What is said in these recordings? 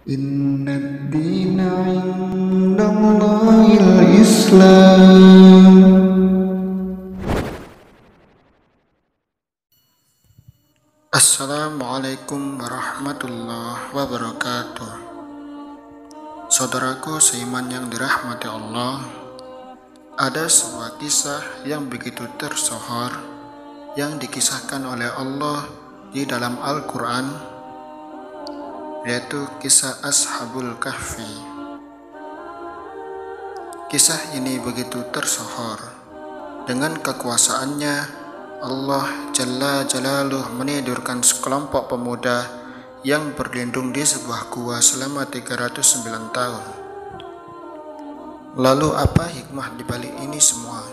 Inna dina indallahil Islam. Assalamualaikum warahmatullahi wabarakatuh. Saudaraku seiman yang dirahmati Allah, ada sebuah kisah yang begitu tersohor yang dikisahkan oleh Allah di dalam Al-Quran, yaitu kisah Ashabul Kahfi. Kisah ini begitu tersohor. Dengan kekuasaannya, Allah Jalla Jalaluh menidurkan sekelompok pemuda yang berlindung di sebuah gua selama 309 tahun. Lalu apa hikmah di balik ini semua?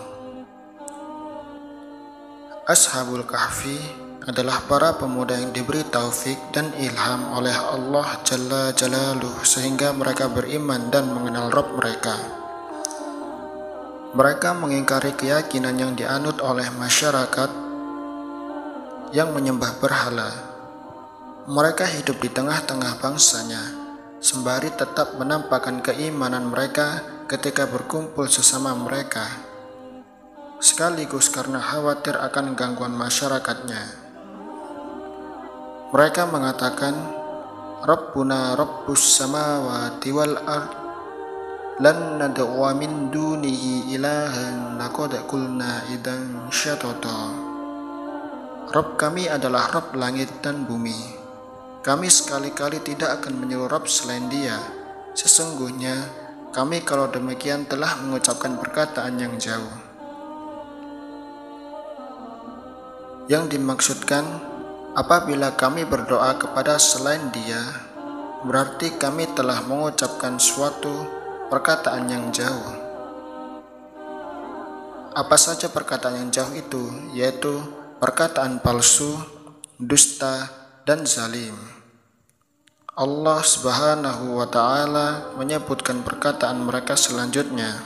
Ashabul Kahfi adalah para pemuda yang diberi taufik dan ilham oleh Allah Jalla Jalaluh sehingga mereka beriman dan mengenal Rabb mereka. Mereka mengingkari keyakinan yang dianut oleh masyarakat yang menyembah berhala. Mereka hidup di tengah-tengah bangsanya, sembari tetap menampakkan keimanan mereka ketika berkumpul sesama mereka, sekaligus karena khawatir akan gangguan masyarakatnya. Mereka mengatakan, Rabbuna Rabbus samawati wal ard, lan nad'a min dunihi ilahan laqad qulna idan syatata. Rabb kami adalah Rabb langit dan bumi. Kami sekali-kali tidak akan menyeru Rabb selain Dia. Sesungguhnya kami kalau demikian telah mengucapkan perkataan yang jauh. Yang dimaksudkan, apabila kami berdoa kepada selain Dia, berarti kami telah mengucapkan suatu perkataan yang jauh. Apa saja perkataan yang jauh itu? Yaitu perkataan palsu, dusta, dan zalim. Allah Subhanahu wa Ta'ala menyebutkan perkataan mereka selanjutnya.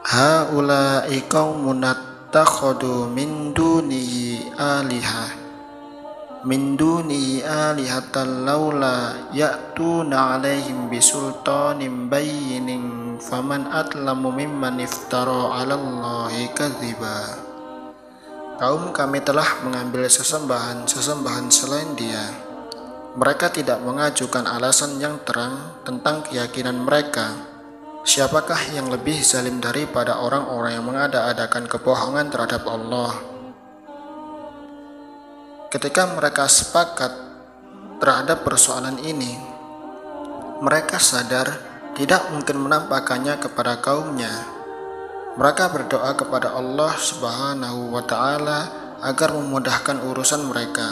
Haula'i qaumun takhadu min dunihi alihatan laula ya'tuna alaihim bisultanin bayyinin faman atlamu mimman iftara 'alallahi kadziba. Kaum kami telah mengambil sesembahan selain Dia. Mereka tidak mengajukan alasan yang terang tentang keyakinan mereka. Siapakah yang lebih zalim daripada orang-orang yang mengada-adakan kebohongan terhadap Allah? Ketika mereka sepakat terhadap persoalan ini, mereka sadar tidak mungkin menampakkannya kepada kaumnya. Mereka berdoa kepada Allah Subhanahu wa Ta'ala agar memudahkan urusan mereka.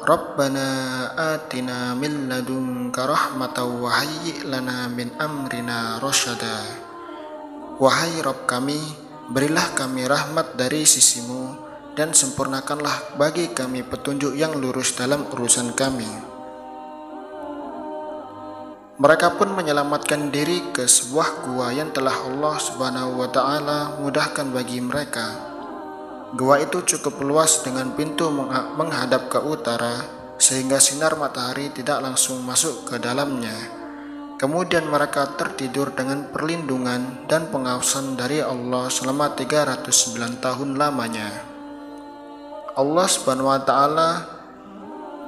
Rabbana atina min ladunka rahmatan wa hayyi' lana min amrina rasyada. Wahai Rabb kami, berilah kami rahmat dari sisimu dan sempurnakanlah bagi kami petunjuk yang lurus dalam urusan kami. Mereka pun menyelamatkan diri ke sebuah gua yang telah Allah Subhanahu wa Ta'ala mudahkan bagi mereka. Gua itu cukup luas dengan pintu menghadap ke utara sehingga sinar matahari tidak langsung masuk ke dalamnya. Kemudian mereka tertidur dengan perlindungan dan pengawasan dari Allah selama 309 tahun lamanya. Allah Subhanahu wa Ta'ala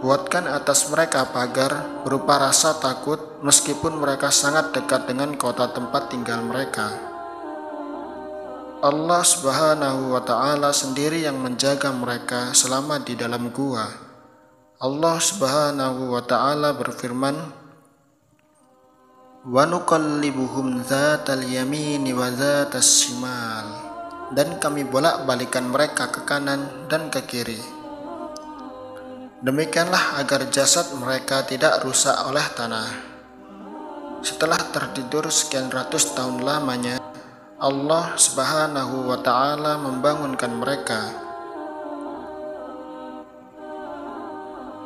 buatkan atas mereka pagar berupa rasa takut meskipun mereka sangat dekat dengan kota tempat tinggal mereka. Allah Subhanahu wa Ta'ala sendiri yang menjaga mereka selama di dalam gua. Allah Subhanahu wa Ta'ala berfirman, wa nuqallibuhum dzatal yamini wa dzatas shimal, dan kami bolak-balikan mereka ke kanan dan ke kiri. Demikianlah agar jasad mereka tidak rusak oleh tanah. Setelah tertidur sekian ratus tahun lamanya, Allah Subhanahu wa Ta'ala membangunkan mereka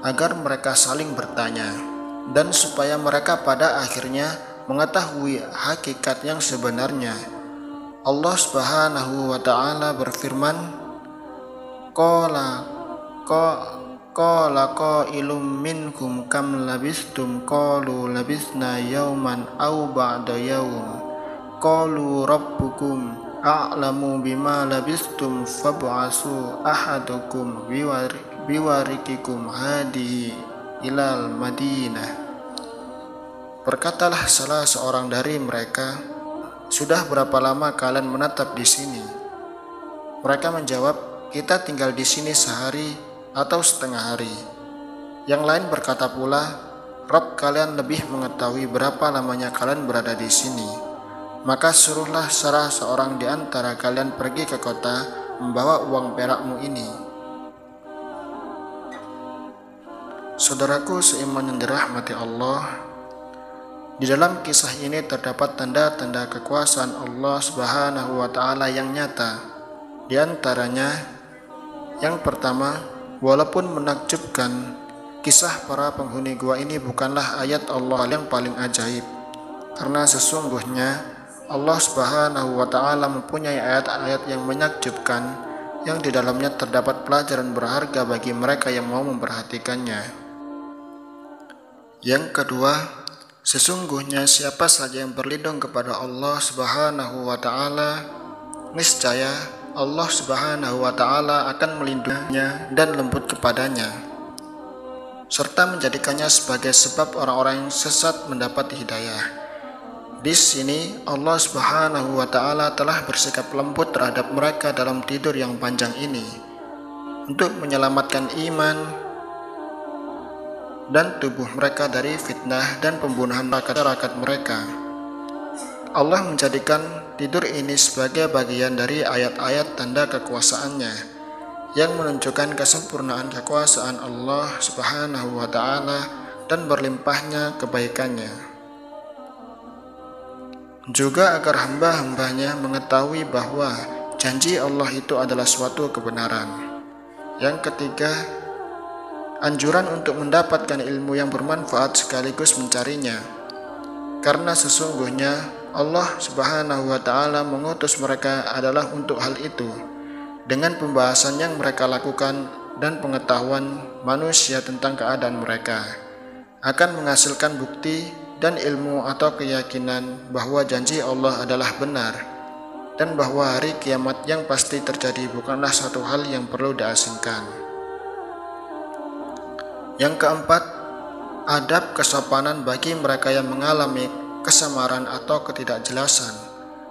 agar mereka saling bertanya dan supaya mereka pada akhirnya mengetahui hakikat yang sebenarnya. Allah Subhanahu wa Ta'ala berfirman, qala qailum minkum kam labistum qalu labisna yawman aw ba'da yawm qalu rabbukum a'lamu bima labistum fab'asu ahadukum biwarikikum hadihi ilal Madinah. Berkatalah salah seorang dari mereka, "Sudah berapa lama kalian menetap di sini?" Mereka menjawab, "Kita tinggal di sini sehari atau setengah hari." Yang lain berkata pula, "Rabb kalian lebih mengetahui berapa lamanya kalian berada di sini. Maka suruhlah salah seorang di antara kalian pergi ke kota membawa uang perakmu ini." Saudaraku seiman yang dirahmati Allah, di dalam kisah ini terdapat tanda-tanda kekuasaan Allah Subhanahu wa Ta'ala yang nyata. Di antaranya, yang pertama, walaupun menakjubkan, kisah para penghuni gua ini bukanlah ayat Allah yang paling ajaib, karena sesungguhnya Allah Subhanahu wa Ta'ala mempunyai ayat-ayat yang menakjubkan, yang di dalamnya terdapat pelajaran berharga bagi mereka yang mau memperhatikannya. Yang kedua, sesungguhnya siapa saja yang berlindung kepada Allah Subhanahu wa Ta'ala, niscaya Allah Subhanahu wa Ta'ala akan melindunginya dan lembut kepadanya, serta menjadikannya sebagai sebab orang-orang yang sesat mendapat hidayah. Di sini Allah Subhanahu wa Ta'ala telah bersikap lembut terhadap mereka dalam tidur yang panjang ini untuk menyelamatkan iman dan tubuh mereka dari fitnah dan pembunuhan masyarakat mereka. Allah menjadikan tidur ini sebagai bagian dari ayat-ayat tanda kekuasaannya yang menunjukkan kesempurnaan kekuasaan Allah Subhanahu wa Ta'ala dan berlimpahnya kebaikannya. Juga agar hamba-hambanya mengetahui bahwa janji Allah itu adalah suatu kebenaran. Yang ketiga, anjuran untuk mendapatkan ilmu yang bermanfaat sekaligus mencarinya, karena sesungguhnya Allah Subhanahu wa Ta'ala mengutus mereka adalah untuk hal itu, dengan pembahasan yang mereka lakukan dan pengetahuan manusia tentang keadaan mereka akan menghasilkan bukti dan ilmu atau keyakinan bahwa janji Allah adalah benar dan bahwa hari kiamat yang pasti terjadi bukanlah satu hal yang perlu diasingkan. Yang keempat, adab kesopanan bagi mereka yang mengalami kesamaran atau ketidakjelasan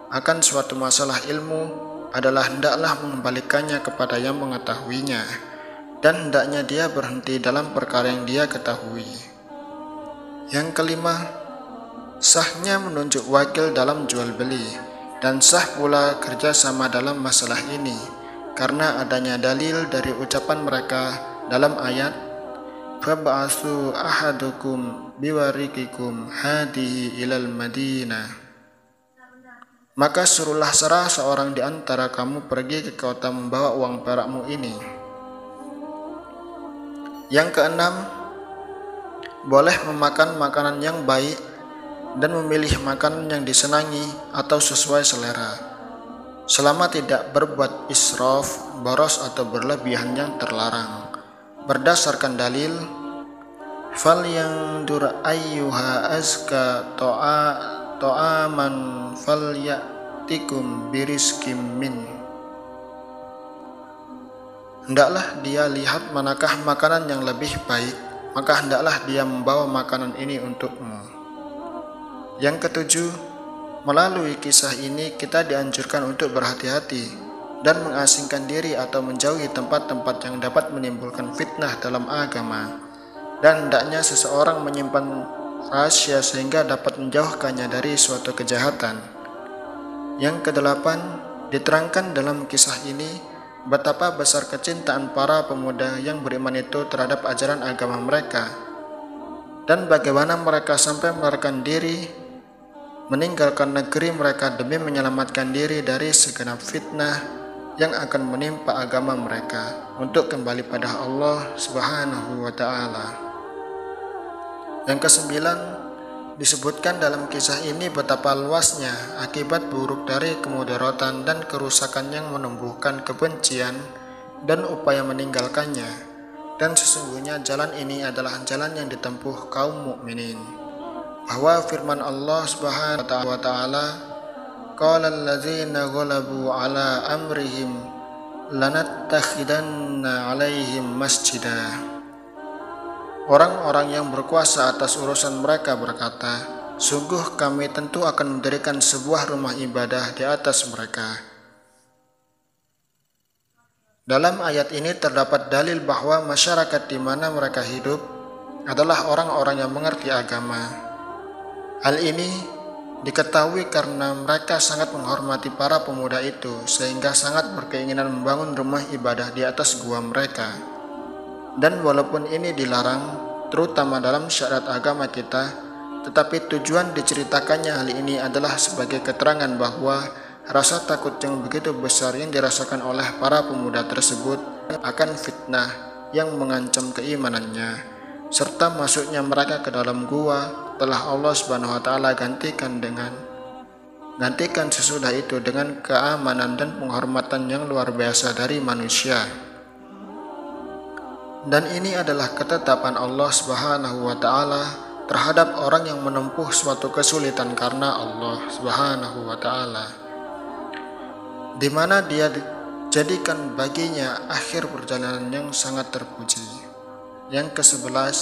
akan suatu masalah ilmu adalah hendaklah mengembalikannya kepada yang mengetahuinya, dan hendaknya dia berhenti dalam perkara yang dia ketahui. Yang kelima, sahnya menunjuk wakil dalam jual beli, dan sah pula kerjasama dalam masalah ini karena adanya dalil dari ucapan mereka dalam ayat fab'asu ahadukum biwarikikum hadihi ilal Madinah. Maka suruhlah salah seorang di antara kamu pergi ke kota membawa uang perakmu ini. Yang keenam, boleh memakan makanan yang baik dan memilih makanan yang disenangi atau sesuai selera, selama tidak berbuat israf, boros atau berlebihan yang terlarang. Berdasarkan dalil, falyandur ayyuha azka to'aman falyatikum birizkim min. Hendaklah dia lihat manakah makanan yang lebih baik, maka hendaklah dia membawa makanan ini untukmu. Yang ketujuh, melalui kisah ini kita dianjurkan untuk berhati-hati dan mengasingkan diri atau menjauhi tempat-tempat yang dapat menimbulkan fitnah dalam agama, dan hendaknya seseorang menyimpan rahasia sehingga dapat menjauhkannya dari suatu kejahatan. Yang kedelapan, diterangkan dalam kisah ini betapa besar kecintaan para pemuda yang beriman itu terhadap ajaran agama mereka, dan bagaimana mereka sampai melarikan diri, meninggalkan negeri mereka demi menyelamatkan diri dari segenap fitnah yang akan menimpa agama mereka untuk kembali pada Allah Subhanahu wa Ta'ala. Yang kesembilan, disebutkan dalam kisah ini betapa luasnya akibat buruk dari kemudaratan dan kerusakan yang menumbuhkan kebencian dan upaya meninggalkannya. Dan sesungguhnya jalan ini adalah jalan yang ditempuh kaum mukminin. Bahwa firman Allah Subhanahu wa taala, qala allazina ghalabu ala amrihim lanattakhidanna alaihim masjidah. Orang-orang yang berkuasa atas urusan mereka berkata, sungguh kami tentu akan mendirikan sebuah rumah ibadah di atas mereka. Dalam ayat ini terdapat dalil bahwa masyarakat di mana mereka hidup adalah orang-orang yang mengerti agama. Hal ini diketahui karena mereka sangat menghormati para pemuda itu sehingga sangat berkeinginan membangun rumah ibadah di atas gua mereka. Dan walaupun ini dilarang, terutama dalam syariat agama kita, tetapi tujuan diceritakannya hal ini adalah sebagai keterangan bahwa rasa takut yang begitu besar yang dirasakan oleh para pemuda tersebut akan fitnah yang mengancam keimanannya, serta masuknya mereka ke dalam gua telah Allah Subhanahu wa taala gantikan sesudah itu dengan keamanan dan penghormatan yang luar biasa dari manusia. Dan ini adalah ketetapan Allah Subhanahu wa taala terhadap orang yang menempuh suatu kesulitan karena Allah Subhanahu wa taala, di mana dia dijadikan baginya akhir perjalanan yang sangat terpuji. Yang ke-11,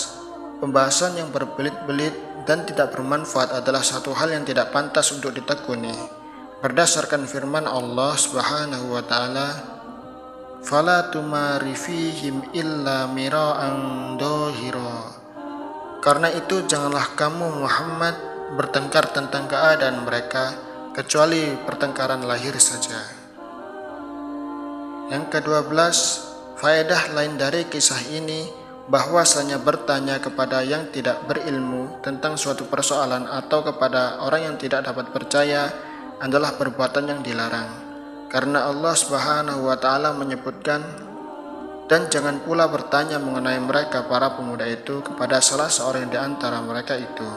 pembahasan yang berbelit-belit dan tidak bermanfaat adalah satu hal yang tidak pantas untuk ditekuni. Berdasarkan firman Allah Subhanahu wa taala, "Fala tumari fihim illa mira'an dhahira." Karena itu janganlah kamu Muhammad bertengkar tentang keadaan mereka kecuali pertengkaran lahir saja. Yang ke-12, faedah lain dari kisah ini bahwasanya bertanya kepada yang tidak berilmu tentang suatu persoalan atau kepada orang yang tidak dapat percaya adalah perbuatan yang dilarang. Karena Allah Subhanahu wa taala menyebutkan, dan jangan pula bertanya mengenai mereka para pemuda itu kepada salah seorang di antara mereka itu.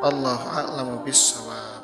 Allahu a'lamu bissawab.